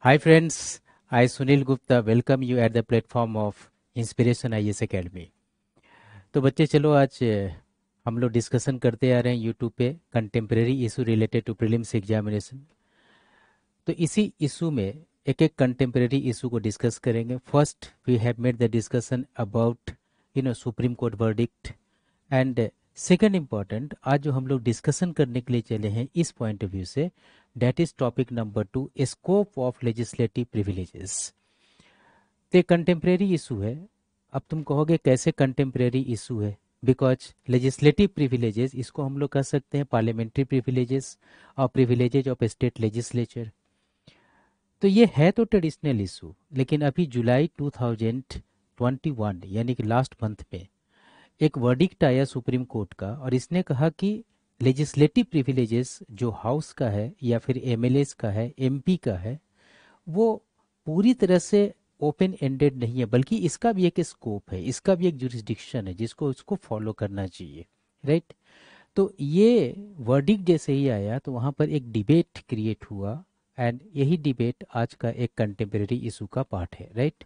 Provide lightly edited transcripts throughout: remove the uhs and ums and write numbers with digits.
Hi friends, I Sunil Gupta welcome you at the platform of Inspiration IAS Academy। तो बच्चे चलो आज हम लोग डिस्कशन करते आ रहे हैं यूट्यूब पे contemporary issue related to prelims examination. तो इसी इशू में एक एक कंटेम्प्रेरी इशू को डिस्कस करेंगे। First we have made the discussion about supreme court verdict and second important आज जो हम लोग डिस्कशन करने के लिए चले हैं इस पॉइंट ऑफ व्यू से, that is topic number 2, scope of legislative privileges. तो कंटेम्प्रेरी इशू है। अब तुम कहोगे कैसे कंटेम्प्रेरी इशू है? बिकॉज लेजिस्लेटिव प्रिविलेजेस इसको हम लोग कह सकते हैं पार्लियामेंट्री प्रिविलेजेस और प्रिविलेजेज ऑफ स्टेट लेजिस्लेचर। तो ये है तो ट्रेडिशनल इशू, लेकिन अभी जुलाई 2021 यानी कि लास्ट मंथ में एक वर्डिक्ट आया सुप्रीम कोर्ट का, और इसने कहा कि लेजिस्लेटिव प्रिविलेजेस जो हाउस का है या फिर एमएलएस का है, एमपी का है, वो पूरी तरह से ओपन एंडेड नहीं है, बल्कि इसका भी एक स्कोप है, इसका भी एक जुरिस्डिक्शन है जिसको उसको फॉलो करना चाहिए। राइट? तो ये वर्डिक्ट जैसे ही आया तो वहाँ पर एक डिबेट क्रिएट हुआ, एंड यही डिबेट आज का एक कंटेम्प्रेरी इशू का पार्ट है। राइट?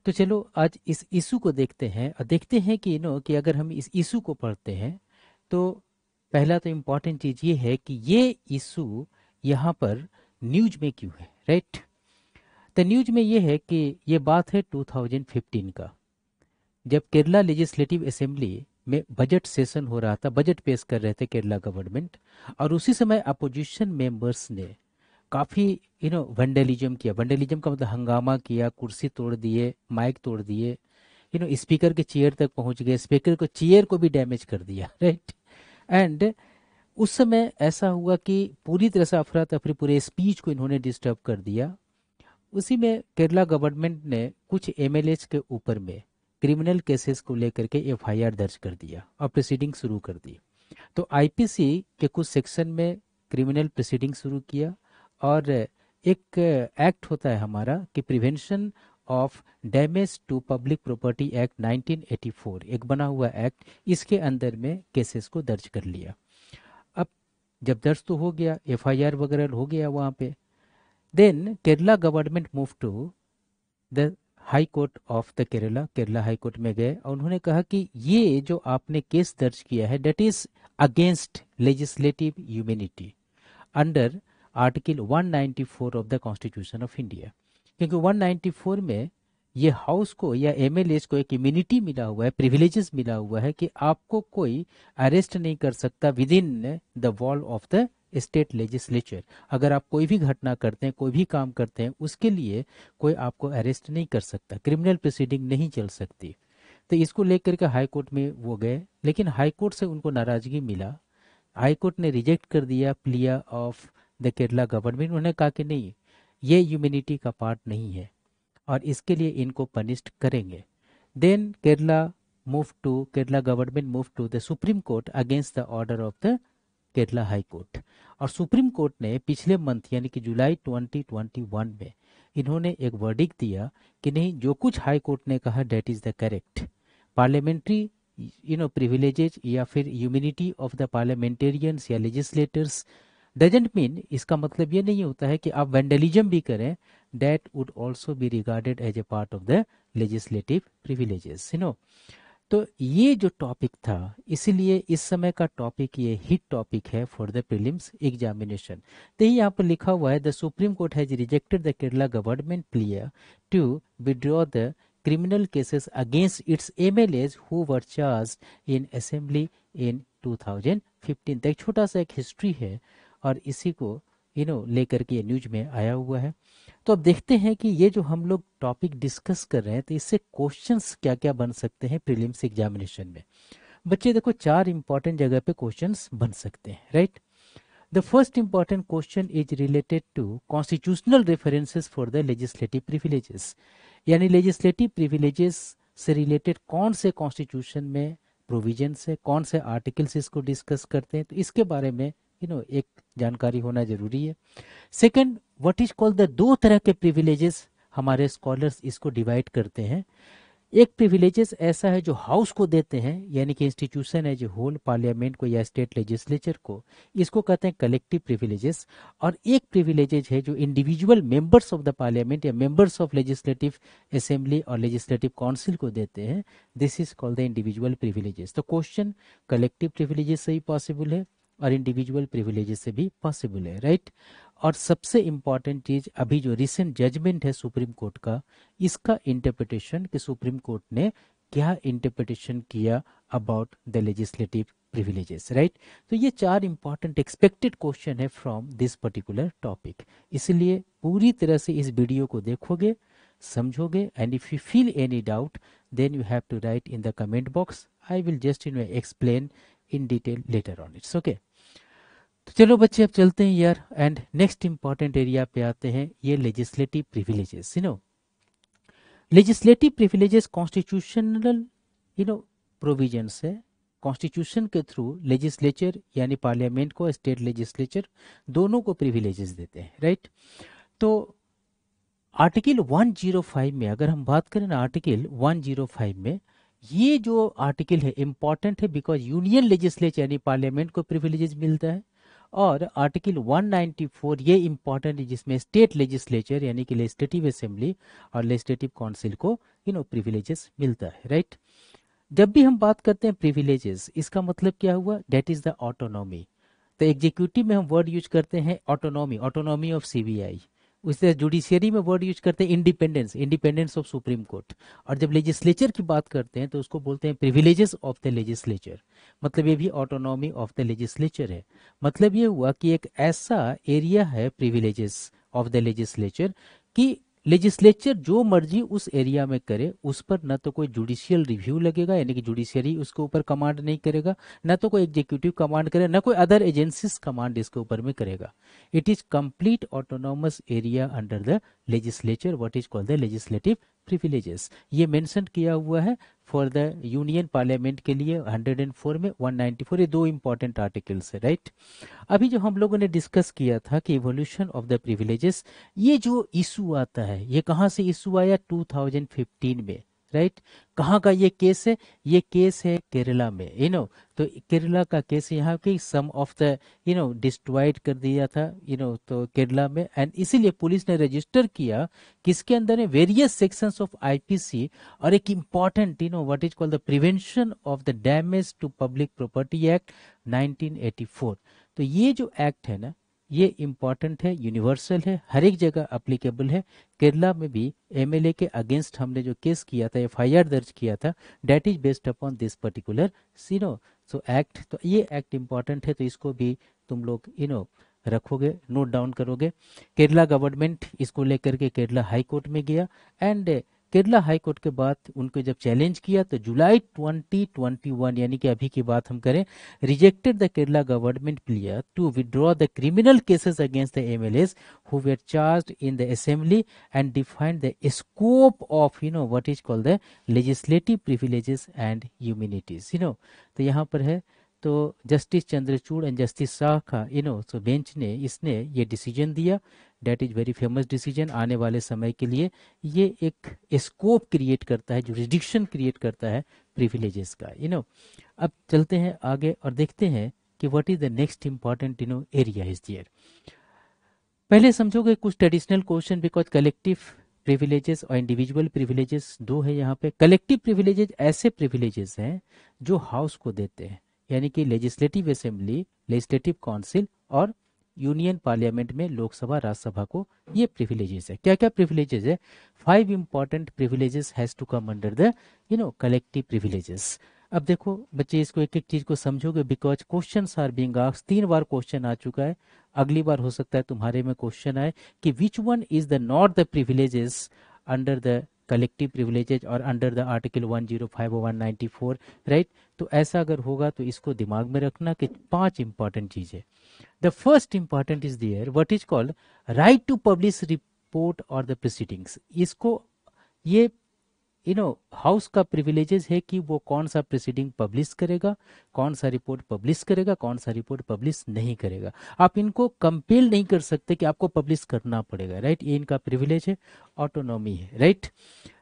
तो चलो आज इस इशू को देखते हैं और देखते हैं कि कि अगर हम इस इशू को पढ़ते हैं तो पहला तो इम्पॉर्टेंट चीज़ ये है कि ये इशू यहाँ पर न्यूज में क्यों है। राइट? तो न्यूज में ये है कि ये बात है 2015 का, जब केरला लेजिस्लेटिव असेंबली में बजट सेशन हो रहा था, बजट पेश कर रहे थे केरला गवर्नमेंट, और उसी समय अपोजिशन मेंबर्स ने काफ़ी वंडलिज्म किया। वंडलिज्म का मतलब हंगामा किया, कुर्सी तोड़ दिए, माइक तोड़ दिए, स्पीकर के चेयर तक पहुंच गए, स्पीकर को चेयर को भी डैमेज कर दिया। राइट? एंड उस समय ऐसा हुआ कि पूरी तरह से अफरा तफरी, पूरे स्पीच को इन्होंने डिस्टर्ब कर दिया। उसी में केरला गवर्नमेंट ने कुछ एमएलएस के ऊपर में क्रिमिनल केसेस को लेकर के एफआईआर दर्ज कर दिया और प्रोसीडिंग शुरू कर दी। तो आईपीसी के कुछ सेक्शन में क्रिमिनल प्रोसीडिंग शुरू किया, और एक एक्ट होता है हमारा कि prevention of damage to public property act 1984, एक बना हुआ एक्ट, इसके अंदर में केसेस को दर्ज कर लिया। अब जब दर्ज तो हो गया, एफआईआर वगैरह हो गया वहाँ पे, then Kerala government move to the high court of the Kerala, Kerala high court में गए और उन्होंने कहा कि ये जो आपने केस दर्ज किया है that is against legislative humanity under article 194 of the constitution of India. क्योंकि 194 में ये हाउस को या एमएलए को एक इम्यूनिटी मिला हुआ है, प्रिविलेजेस मिला हुआ है कि आपको कोई अरेस्ट नहीं कर सकता with in the wall of the state legislature. अगर आप कोई भी घटना करते हैं, कोई भी काम करते हैं, उसके लिए कोई आपको अरेस्ट नहीं कर सकता, क्रिमिनल प्रोसीडिंग नहीं चल सकती। तो इसको लेकर के हाई कोर्ट में वो गए, लेकिन हाई कोर्ट से उनको नाराजगी मिला। हाई कोर्ट ने रिजेक्ट कर दिया plea of the Kerala government. उन्होंने कहा कि नहीं, ये ह्यूमैनिटी का पार्ट नहीं है और इसके लिए इनको पनिश्ड करेंगे। Then Kerala government move to the supreme court against the order of the Kerala high court. और सुप्रीम कोर्ट ने पिछले मंथ यानी कि जुलाई 2021 में इन्होंने एक वर्डिक्ट दिया कि नहीं, जो कुछ हाई कोर्ट ने कहा that is the correct. Parliamentary privileges या फिर ह्यूमिनिटी ऑफ द पार्लियामेंटेरियंस या लेजिस्लेटर्स डजेंट मीन, इसका मतलब ये नहीं होता है कि आप वेंडलिज्म भी करें, that would also be regarded as a part of the legislative privileges. तो ये जो टॉपिक था, इसीलिए इस समय का टॉपिक ये हिट टॉपिक है फॉर द प्रीलिम्स एग्जामिनेशन। तो यहाँ पर लिखा हुआ है the supreme court has rejected the Kerala government plea to withdraw the criminal cases against its MLAs who were charged in assembly in 2015। तो एक छोटा सा एक हिस्ट्री है और इसी को लेकर के न्यूज में आया हुआ है। तो अब देखते हैं कि ये जो हम लोग टॉपिक डिस्कस कर रहे हैं तो इससे क्वेश्चंस क्या क्या बन सकते हैं प्रीलिम्स एग्जामिनेशन में। बच्चे देखो, 4 इंपॉर्टेंट जगह पे क्वेश्चंस बन सकते हैं। Right? The first important question is related to constitutional references for the legislative privileges, यानी लेजिस्लेटिव प्रिविलेजेस से रिलेटेड कौन से कॉन्स्टिट्यूशन में प्रोविजंस है, कौन से आर्टिकल्स इसको डिस्कस करते हैं, तो इसके बारे में एक जानकारी होना जरूरी है। Second, what is called the, दो तरह के प्रिविलेजेस हमारे स्कॉलर्स इसको डिवाइड करते हैं। एक प्रिविलेजेस ऐसा है जो हाउस को देते हैं, यानी कि इंस्टीट्यूशन है जो होल पार्लियामेंट को या स्टेट लेजिस्लेचर को, इसको कहते हैं कलेक्टिव प्रिविलेजेस। और एक प्रिविलेजेज है जो individual members of the parliament या मेंबर्स ऑफ लेजिस्लेटिव असेंबली और लेजिस्लेटिव काउंसिल को देते हैं, this is called the individual privileges. तो क्वेश्चन कलेक्टिव प्रिविलेजेस से ही पॉसिबल है और इंडिविजुअल प्रिविलेजेस से भी पॉसिबल है, राइट। और सबसे इंपॉर्टेंट चीज, अभी जो रिसेंट जजमेंट है सुप्रीम कोर्ट का, इसका इंटरप्रिटेशन कि सुप्रीम कोर्ट ने क्या इंटरप्रिटेशन किया about the legislative privileges, right. तो ये चार इंपॉर्टेंट एक्सपेक्टेड क्वेश्चन है फ्रॉम दिस पर्टिकुलर टॉपिक, इसलिए पूरी तरह से इस वीडियो को देखोगे, समझोगे, and if you feel any doubt then you have to write in the comment box. I will just explain in detail later on it's okay. तो चलो बच्चे अब चलते हैं यार, एंड नेक्स्ट इंपॉर्टेंट एरिया पे आते हैं, ये legislative privileges. Legislative privileges constitutional provisions है। कॉन्स्टिट्यूशन के थ्रू लेजिस्लेचर यानी पार्लियामेंट को, स्टेट लेजिस्लेचर दोनों को प्रिविलेजेस देते हैं, राइट। तो आर्टिकल 105 में अगर हम बात करें ना, आर्टिकल 105 में ये जो आर्टिकल है इंपॉर्टेंट है बिकॉज यूनियन लेजिस्लेचर यानी पार्लियामेंट को प्रिविलेजेस मिलता है। और आर्टिकल 194 ये इंपॉर्टेंट है जिसमें स्टेट लेजिस्लेचर यानी कि लेजिस्लेटिव असेंबली और लेजिस्लेटिव काउंसिल को प्रिविलेजेस मिलता है, राइट। जब भी हम बात करते हैं प्रिविलेजेस, इसका मतलब क्या हुआ, डेट इज द ऑटोनॉमी। तो एग्जीक्यूटिव में हम वर्ड यूज करते हैं ऑटोनॉमी, ऑटोनॉमी ऑफ सीबीआई। उससे जुडिशियरी में वर्ड यूज करते हैं independence, independence of supreme court. और जब लेजिस्लेचर की बात करते हैं तो उसको बोलते हैं प्रिविलेजेस ऑफ द लेजिस्लेचर, मतलब ये भी ऑटोनॉमी ऑफ द लेजिस्लेचर है। मतलब ये हुआ कि एक ऐसा एरिया है प्रिविलेजेस ऑफ द लेजिस्लेचर कि लेजिस्लेचर जो मर्जी उस एरिया में करे, उस पर न तो कोई जुडिशियल रिव्यू लगेगा यानी कि जुडिशियरी उसके ऊपर कमांड नहीं करेगा, न तो कोई एग्जीक्यूटिव कमांड करे, न कोई अदर एजेंसीज कमांड इसके ऊपर में करेगा। It is complete autonomous area under the legislature, what is called the legislative privileges. ये मेंशन किया हुआ है फॉर द यूनियन पार्लियामेंट के लिए 104 में, 194, ये दो इंपॉर्टेंट आर्टिकल्स है, राइट। अभी जो हम लोगों ने डिस्कस किया था कि इवोल्यूशन ऑफ द प्रिविलेजेस, ये जो इशू आता है ये कहाँ से इशू आया, 2015 में, राइट। कहाँ का ये केस है, ये केस है केरला में, तो केरला का केस यहाँ के सम ऑफ द डिस्ट्रॉयड कर दिया था तो केरला में, एंड इसीलिए पुलिस ने रजिस्टर किया किसके अंदर है, वेरियस सेक्शंस ऑफ आईपीसी और एक important what is called the prevention of the damage to public property act 1984। तो ये जो एक्ट है ना, ये इम्पॉर्टेंट है, यूनिवर्सल है, हर एक जगह अप्लीकेबल है। केरला में भी एमएलए के अगेंस्ट हमने जो केस किया था, एफआईआर दर्ज किया था, that is based upon this particular so act. तो ये एक्ट इम्पॉर्टेंट है, तो इसको भी तुम लोग रखोगे, नोट डाउन करोगे। केरला गवर्नमेंट इसको लेकर के केरला हाई कोर्ट में गया, एंड केरला हाई कोर्ट के बाद उनको जब चैलेंज किया तो जुलाई 2021 यानी कि अभी की बात हम करें, rejected the Kerala government plea to withdraw the criminal cases against the MLAs who were charged in the assembly and defined the scope of what is called the legislative privileges and immunities. तो यहाँ पर है, तो justice Chandrachud and justice Shah का so bench ने इसने ये decision दिया, that is very famous decision आने वाले समय के लिए। ये एक स्कोप क्रिएट करता है, जुरिडिक्शन क्रिएट करता है प्रिविलेजेस का। अब चलते हैं आगे और देखते हैं कि what is the next important area is there. पहले समझोगे कुछ traditional question, because collective privileges और इंडिविजुअल प्रिविलेजेस दो है यहाँ पे। कलेक्टिव प्रिविलेजेस ऐसे प्रिविलेजेस हैं जो हाउस को देते हैं, यानी कि लेजिस्लेटिव असेंबली, लेजिस्लेटिव काउंसिल और यूनियन पार्लियामेंट में लोकसभा राज्यसभा को ये प्रिविलेजेस है। क्या क्या प्रिविलेजेस है, 5 important privileges has to come under the collective privileges. अब देखो बच्चे इसको एक एक चीज को समझोगे, because question are being asked, 3 बार क्वेश्चन आ चुका है, अगली बार हो सकता है तुम्हारे में क्वेश्चन आए कि which one is the not the privileges under the collective privileges और अंडर द आर्टिकल 105 और 194, राइट। तो ऐसा अगर होगा तो इसको दिमाग में रखना कि 5 इंपॉर्टेंट चीजें। The first important is there what is called right to publish report और द प्रोसीडिंग्स। इसको ये हाउस का प्रिविलेजेस है कि वो कौन सा प्रोसीडिंग पब्लिश करेगा, कौन सा रिपोर्ट पब्लिश करेगा, कौन सा रिपोर्ट पब्लिश नहीं करेगा। आप इनको कंपेल नहीं कर सकते कि आपको पब्लिश करना पड़ेगा, राइट। ये इनका प्रिविलेज है, ऑटोनॉमी है, right.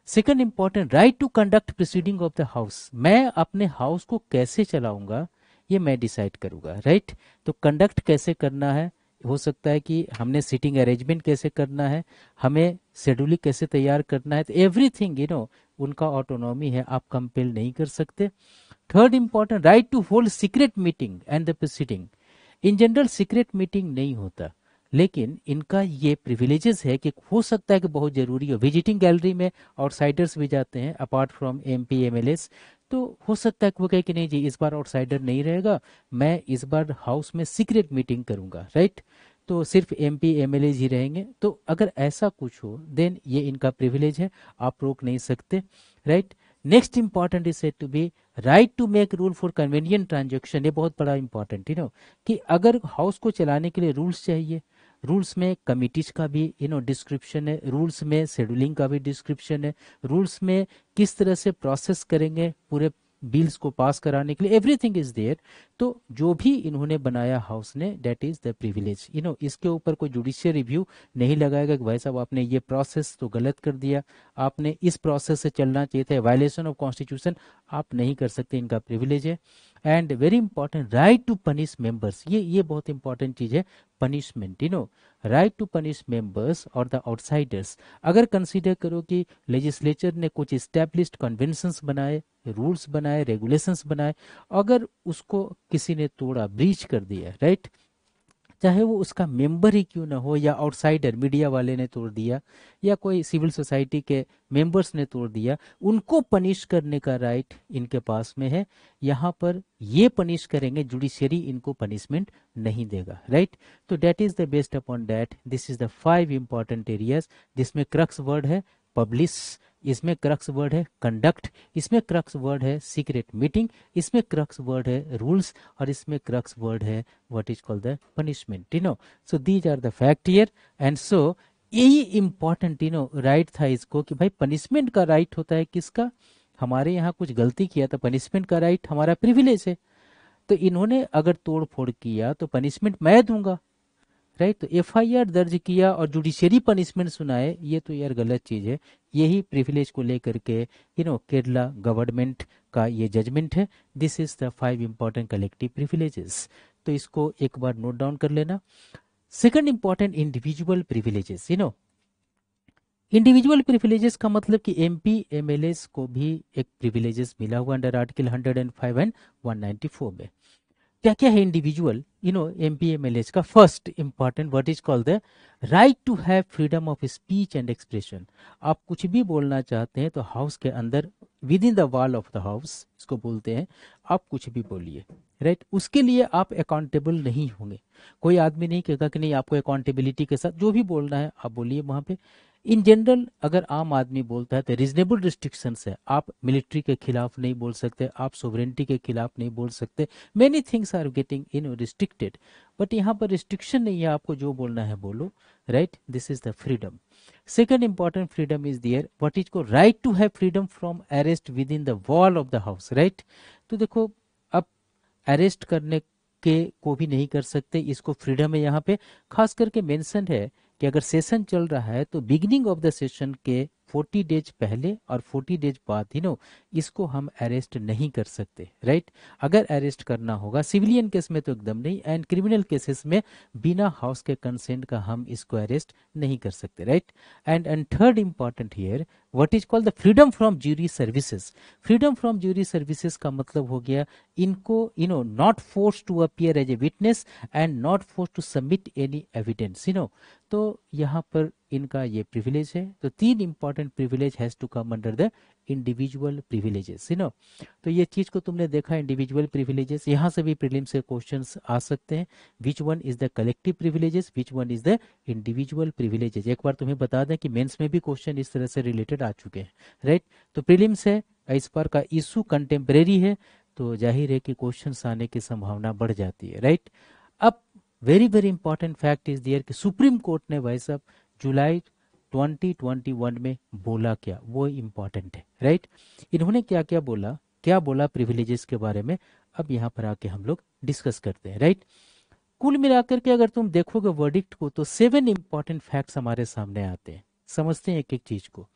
Second important, right to conduct proceeding of the house, मैं अपने हाउस को कैसे चलाऊंगा ये मैं डिसाइड करूंगा, राइट। तो कंडक्ट कैसे करना है, हो सकता है कि हमने सीटिंग अरेंजमेंट कैसे करना है, हमें शेड्यूलिंग कैसे तैयार करना है, तो एवरीथिंग उनका ऑटोनॉमी है, आप कंपेल नहीं कर सकते। Third important, right to hold secret meeting and the proceeding, in general secret meeting नहीं होता, लेकिन इनका ये प्रिविलेजेस है कि हो सकता है कि बहुत जरूरी हो, विजिटिंग गैलरी में आउटसाइडर्स भी जाते हैं अपार्ट फ्रॉम एमपी एमएलएस, तो हो सकता है कि वो कहे कि नहीं जी इस बार आउटसाइडर नहीं रहेगा, मैं इस बार हाउस में सीक्रेट मीटिंग करूंगा, राइट। तो सिर्फ एमपी एमएलएज ही रहेंगे, तो अगर ऐसा कुछ हो देन ये इनका प्रिविलेज है, आप रोक नहीं सकते, right. Next important is said to be right to make rule for convenient transaction, ये बहुत बड़ा इंपॉर्टेंट कि अगर हाउस को चलाने के लिए रूल्स चाहिए, रूल्स में कमिटीज का भी डिस्क्रिप्शन है, रूल्स में शेड्यूलिंग का भी डिस्क्रिप्शन है, रूल्स में किस तरह से प्रोसेस करेंगे पूरे बिल्स को पास कराने के लिए, एवरीथिंग इज देयर। तो जो भी इन्होंने बनाया हाउस ने, दैट इज द प्रिविलेज, इसके ऊपर कोई जुडिशियल रिव्यू नहीं लगाएगा कि भाई साहब आपने ये प्रोसेस तो गलत कर दिया, आपने इस प्रोसेस से चलना चाहिए था, वायलेशन ऑफ कॉन्स्टिट्यूशन आप नहीं कर सकते, इनका प्रिविलेज है। And very important, right to punish members, ये बहुत इंपॉर्टेंट चीज है, punishment, right to punish members और द आउटसाइडर्स। अगर कंसीडर करो कि लेजिस्लेचर ने कुछ स्टैब्लिश्ड कन्वेंशंस बनाए, रूल्स बनाए, रेगुलेशंस बनाए, अगर उसको किसी ने तोड़ा, ब्रीच कर दिया, राइट, चाहे वो उसका मेंबर ही क्यों ना हो, या आउटसाइडर मीडिया वाले ने तोड़ दिया, या कोई सिविल सोसाइटी के मेंबर्स ने तोड़ दिया, उनको पनिश करने का राइट इनके पास में है। यहाँ पर ये पनिश करेंगे, जुडिशरी इनको पनिशमेंट नहीं देगा, राइट। तो that is the based upon that, this is the 5 important areas, जिसमें क्रक्स वर्ड है पब्लिश, इसमें क्रक्स वर्ड है कंडक्ट, इसमें क्रक्स वर्ड है सीक्रेट मीटिंग, इसमें क्रक्स वर्ड है रूल्स, और इसमें क्रक्स वर्ड है what is called the punishment, so these are the fact here. And so यही इंपॉर्टेंट राइट था इसको कि भाई पनिशमेंट का राइट होता है किसका, हमारे यहाँ कुछ गलती किया तो पनिशमेंट का राइट हमारा प्रिविलेज है, तो इन्होंने अगर तोड़ फोड़ किया तो पनिशमेंट मैं दूंगा, राइट। तो एफआईआर दर्ज किया और जुडिशरी पनिशमेंट सुनाए, ये तो यार गलत चीज है। यही प्रिविलेज को लेकर के केरला गवर्नमेंट का ये जजमेंट है, this is the 5 important collective privileges. तो इसको एक बार नोट डाउन कर लेना। Second important, individual privileges, individual privileges का मतलब कि एमपी एमएलएस को भी एक प्रिविलेजेस मिला हुआ अंडर आर्टिकल 105 एंड 194 में। क्या क्या है इंडिविजुअल एमपीएमएलएच का? First important what is called the right to have freedom of speech and expression. आप कुछ भी बोलना चाहते हैं तो हाउस के अंदर, with in the wall of the house इसको बोलते हैं, आप कुछ भी बोलिए, राइट। उसके लिए आप अकाउंटेबल नहीं होंगे, कोई आदमी नहीं कहेगा कि नहीं आपको अकाउंटेबिलिटी के साथ जो भी बोलना है आप बोलिए वहां पे। इन जनरल अगर आम आदमी बोलता है तो रीजनेबल रिस्ट्रिक्शंस है, आप मिलिट्री के खिलाफ नहीं बोल सकते, आप सोवरेनिटी के खिलाफ नहीं बोल सकते, many things are getting restricted, but यहाँ पर रिस्ट्रिक्शन नहीं है, आपको जो बोलना है बोलो, right. This is the freedom. Second important freedom is there what is को right to have freedom from arrest within the wall of the house, right. तो देखो अब अरेस्ट करने के को भी नहीं कर सकते, इसको फ्रीडम है यहाँ पे। खास करके मेंशन है कि अगर सेशन चल रहा है तो बिगिनिंग ऑफ द सेशन के 40 डेज पहले और 40 डेज बाद इसको हम अरेस्ट नहीं कर सकते, राइट। अगर अरेस्ट करना होगा सिविलियन केस में तो एकदम नहीं, एंड क्रिमिनल केसेस में बिना हाउस के कंसेंट का हम इसको अरेस्ट नहीं कर सकते, right. And third important here what is called the freedom from jury services. Freedom from jury services का मतलब हो गया इनको not force to appear as a witness and not force to submit any evidence, तो यहाँ पर इनका ये प्रिविलेज है। तो 3 important privilege has to come under the individual privileges, तो ये चीज को तुमने देखा, इंडिविजुअल प्रिविलेजेस, यहाँ से भी प्रीलिम्स से क्वेश्चंस आ सकते हैं। विच one is the collective privileges, which one is the individual privileges. एक बार तुम्हें बता दें कि मेंस में भी क्वेश्चन इस तरह से रिलेटेड आ चुके हैं, राइट। तो प्रीलिम्स है, इस बार का इशू कंटेम्परेरी है, तो जाहिर है कि क्वेश्चंस आने की संभावना बढ़ जाती है, राइट। अब very very important fact is there कि सुप्रीम कोर्ट ने भाई साहब जुलाई 2021 में बोला क्या, वो इंपॉर्टेंट है, राइट। इन्होंने क्या क्या बोला प्रिविलेजेस के बारे में, अब यहाँ पर आके हम लोग डिस्कस करते हैं, राइट। कुल मिलाकर के अगर तुम देखोगे वर्डिक्ट को तो 7 इंपॉर्टेंट फैक्ट्स हमारे सामने आते हैं, समझते हैं एक एक चीज को।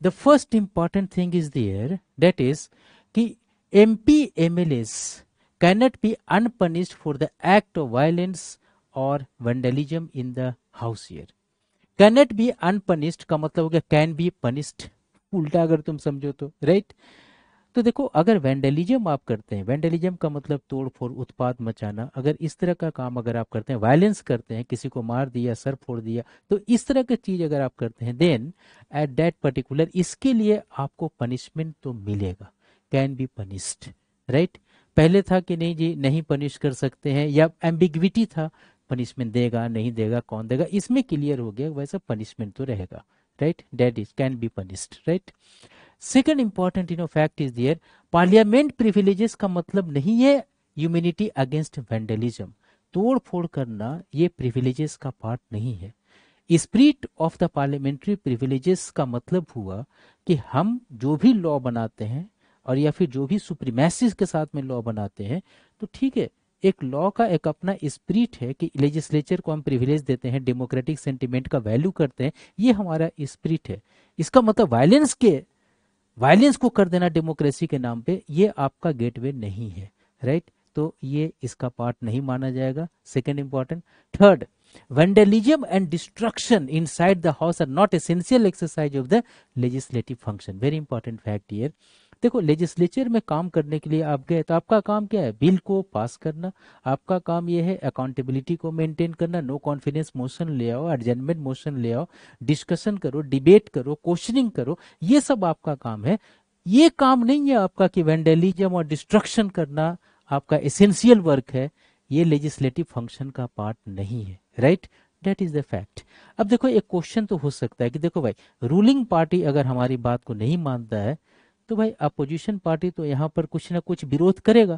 The first important thing is there, that is कि MP MLAs cannot be unpunished for the act of violence और vandalism in the house here. Cannot be unpunished का मतलब हो गया कैन बी पनिश्ड, उल्टा अगर तुम समझो तो, राइट। तो देखो, अगर वैंडलिज्म आप करते हैं, वैंडलिज्म का मतलब तोड़ फोड़, उत्पात मचाना, अगर इस तरह का काम अगर आप करते हैं, वायलेंस करते हैं, किसी को मार दिया, सर फोड़ दिया, तो इस तरह की चीज अगर आप करते हैं, देन एट दैट पर्टिकुलर, इसके लिए आपको पनिशमेंट तो मिलेगा, कैन बी पनिश्ड, राइट। पहले था कि नहीं जी नहीं पनिश कर सकते हैं, या एम्बिग्विटी था, पनिशमेंट देगा नहीं देगा कौन देगा, इसमें क्लियर हो गया, वैसा पनिशमेंट तो रहेगा, right, that is can be punished, right. Second important fact is there, parliament privileges का मतलब नहीं है ह्यूमैनिटी अगेंस्ट वैंडलिज्म, तोड़ फोड़ करना ये प्रिविलेजेस का पार्ट नहीं है। Spirit of the parliamentary privileges का मतलब हुआ कि हम जो भी लॉ बनाते हैं, और या फिर जो भी सुप्रीमेसीज के साथ में लॉ बनाते हैं, तो ठीक है, एक लॉ का एक अपना स्पिरिट है कि लेजिस्लेचर को हम प्रिविलेज देते हैं, डेमोक्रेटिक सेंटिमेंट का वैल्यू करते हैं, ये हमारा स्पिरिट है। इसका मतलब वायलेंस को कर देना डेमोक्रेसी के नाम पे, ये आपका गेटवे नहीं है, राइट। तो ये इसका पार्ट नहीं माना जाएगा, second important. Third, vandalism and destruction inside the house are not essential exercise of the legislative function, very important fact here। देखो, लेजिस्लेचर में काम करने के लिए आप गए तो आपका काम क्या है, बिल को पास करना, आपका काम यह है अकाउंटेबिलिटी को मेंटेन करना, नो कॉन्फिडेंस मोशन ले आओ, एडजर्नमेंट मोशन ले आओ, डिस्कशन करो, डिबेट करो, क्वेश्चनिंग करो, ये सब आपका काम है। ये काम नहीं है आपका कि वेंडलिज्म और डिस्ट्रक्शन करना आपका एसेंशियल वर्क है, ये लेजिस्लेटिव फंक्शन का पार्ट नहीं है, right, that is the fact. अब देखो, एक क्वेश्चन तो हो सकता है कि देखो भाई, रूलिंग पार्टी अगर हमारी बात को नहीं मानता है, तो भाई अपोजिशन पार्टी तो यहाँ पर कुछ ना कुछ विरोध करेगा,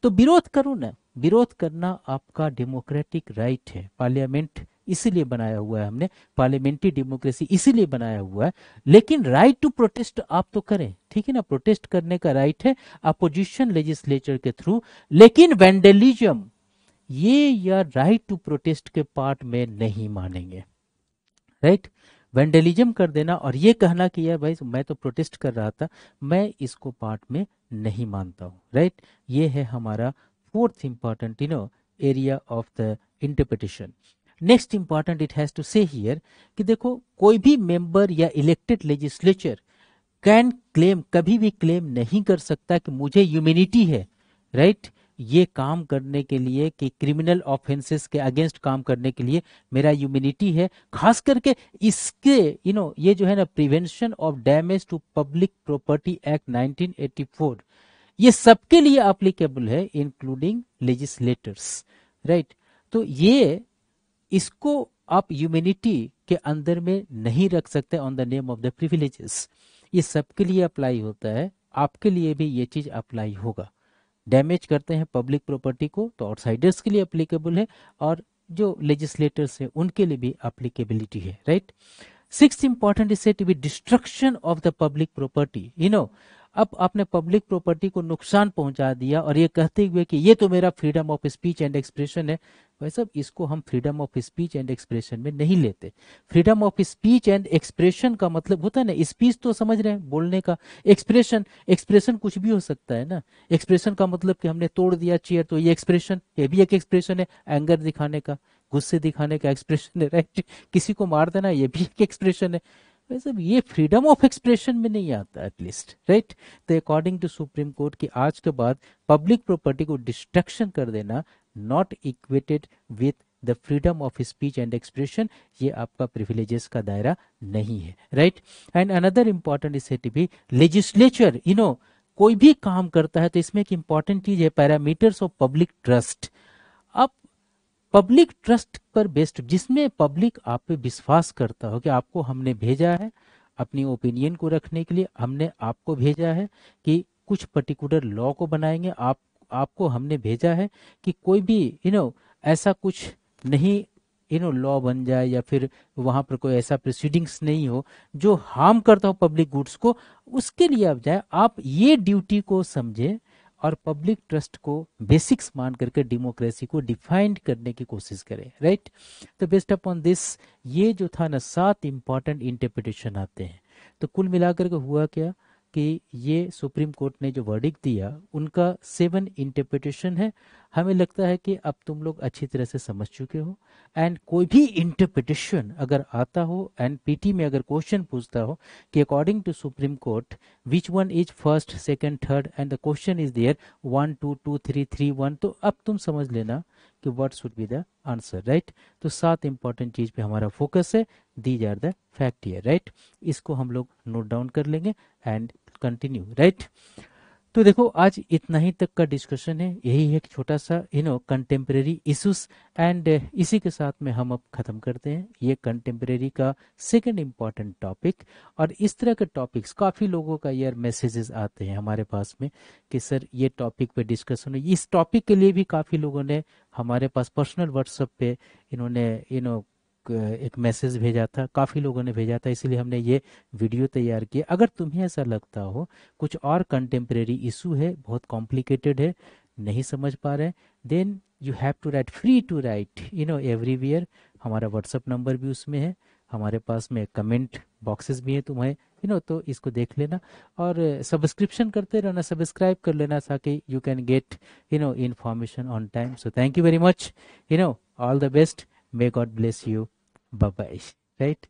तो विरोध करो ना, विरोध करना आपका डेमोक्रेटिक राइट है। पार्लियामेंट इसीलिए बनाया हुआ है हमने, पार्लियामेंट्री डेमोक्रेसी इसीलिए बनाया हुआ है। लेकिन राइट टू प्रोटेस्ट आप तो करें, ठीक है ना, प्रोटेस्ट करने का राइट है अपोजिशन लेजिस्लेचर के थ्रू, लेकिन वेंडलिज्म ये या राइट टू प्रोटेस्ट के पार्ट में नहीं मानेंगे, राइट। वेंडलिज्म कर देना और ये कहना कि यार भाई मैं तो प्रोटेस्ट कर रहा था, मैं इसको पार्ट में नहीं मानता हूँ, राइट। ये है हमारा fourth important area of the interpretation. Next important it has to say here कि देखो, कोई भी मेंबर या इलेक्टेड लेजिस्लेचर कैन क्लेम, कभी भी क्लेम नहीं कर सकता कि मुझे ह्यूमैनिटी है, राइट, ये काम करने के लिए, कि क्रिमिनल ऑफेंसेस के अगेंस्ट काम करने के लिए मेरा ह्यूमैनिटी है। खास करके इसके ये जो है ना, prevention of damage to public property act 1984, ये सबके लिए एप्लीकेबल है, इंक्लूडिंग लेजिस्लेटर्स, राइट। तो ये, इसको आप ह्यूमैनिटी के अंदर में नहीं रख सकते on the name of the privileges, ये सबके लिए अप्लाई होता है, आपके लिए भी ये चीज अप्लाई होगा। डैमेज करते हैं पब्लिक प्रॉपर्टी को तो आउटसाइडर्स के लिए अप्लीकेबल है, और जो लेजिस्लेटर्स हैं उनके लिए भी अप्लीकेबिलिटी है, right. Sixth important is to be destruction of the public property. अब आपने पब्लिक प्रॉपर्टी को नुकसान पहुंचा दिया और ये कहते हुए कि ये तो मेरा freedom of speech and expression है, वैसे इसको हम freedom of speech and expression में नहीं लेते। Freedom of speech and expression का मतलब होता है ना, स्पीच तो समझ रहे हैं बोलने का, एक्सप्रेशन, एक्सप्रेशन कुछ भी हो सकता है ना। एक्सप्रेशन का मतलब कि हमने तोड़ दिया चेयर, तो ये एक्सप्रेशन, ये भी एक एक्सप्रेशन है, एंगर दिखाने का, गुस्से दिखाने का एक्सप्रेशन है, राइट। किसी को मार देना ये भी एक एक्सप्रेशन है, वैसे ये फ्रीडम ऑफ एक्सप्रेशन में नहीं आता एटलीस्ट, राइट। तो अकॉर्डिंग टू सुप्रीम कोर्ट की आज के बाद पब्लिक प्रॉपर्टी को डिस्ट्रक्शन कर देना not equated with the freedom of speech and expression, ये आपका प्रिविलेजेस का दायरा नहीं है, right. And another important is to be legislature, कोई भी काम करता है तो इसमें एक इंपॉर्टेंट चीज है पैरामीटर्स ऑफ पब्लिक ट्रस्ट। अब पब्लिक ट्रस्ट पर बेस्ड, जिसमें पब्लिक आप पे विश्वास करता हो कि आपको हमने भेजा है अपनी ओपिनियन को रखने के लिए, हमने आपको भेजा है कि कुछ पर्टिकुलर लॉ को बनाएंगे, आपको हमने भेजा है कि कोई भी ऐसा कुछ नहीं लॉ बन जाए, या फिर वहां पर कोई ऐसा प्रोसीडिंग्स नहीं हो जो हार्म करता हो पब्लिक गुड्स को, उसके लिए आप जाए, आप ये ड्यूटी को समझे और पब्लिक ट्रस्ट को बेसिक्स मान करके डेमोक्रेसी को डिफाइन करने की कोशिश करें, राइट। तो बेस्ड अपॉन दिस, ये जो था ना 7 इंपॉर्टेंट इंटरप्रिटेशन आते हैं, तो कुल मिलाकर के हुआ क्या कि ये सुप्रीम कोर्ट ने जो वर्डिक्ट दिया उनका 7 इंटरप्रिटेशन है। हमें लगता है कि अब तुम लोग अच्छी तरह से समझ चुके हो। एंड कोई भी इंटरप्रिटेशन अगर आता हो एंड पीटी में अगर क्वेश्चन पूछता हो कि according to supreme court which one is first second third and the question is there 1 2 2 3 3 1, तो अब तुम समझ लेना कि what should be the answer, right. तो 7 इंपॉर्टेंट चीज पे हमारा फोकस है। These are the fact here, right. इसको हम लोग नोट डाउन कर लेंगे एंड कंटिन्यू, राइट। तो देखो आज इतना ही तक का डिस्कशन है, यही एक छोटा सा कंटेम्प्रेरी इश्यूज। एंड इसी के साथ में हम अब खत्म करते हैं ये कंटेम्प्रेरी का सेकंड इम्पॉर्टेंट टॉपिक। और इस तरह के टॉपिक्स काफ़ी लोगों का यार मैसेजेस आते हैं हमारे पास में कि सर ये टॉपिक पे डिस्कशन हो। इस टॉपिक के लिए भी काफ़ी लोगों ने हमारे पास पर्सनल व्हाट्सएप पे इन्होंने एक मैसेज भेजा था, काफ़ी लोगों ने भेजा था, इसलिए हमने ये वीडियो तैयार किया। अगर तुम्हें ऐसा लगता हो कुछ और कंटेम्प्रेरी इशू है, बहुत कॉम्प्लिकेटेड है, नहीं समझ पा रहे, then you have to write, free to write everywhere. हमारा व्हाट्सअप नंबर भी उसमें है, हमारे पास में कमेंट बॉक्सेस भी हैं, तुम्हें तो इसको देख लेना और सब्सक्रिप्शन करते रहना, सब्सक्राइब कर लेना ताकि you can get information on time. So thank you very much, all the best, may God bless you, bye bye, right?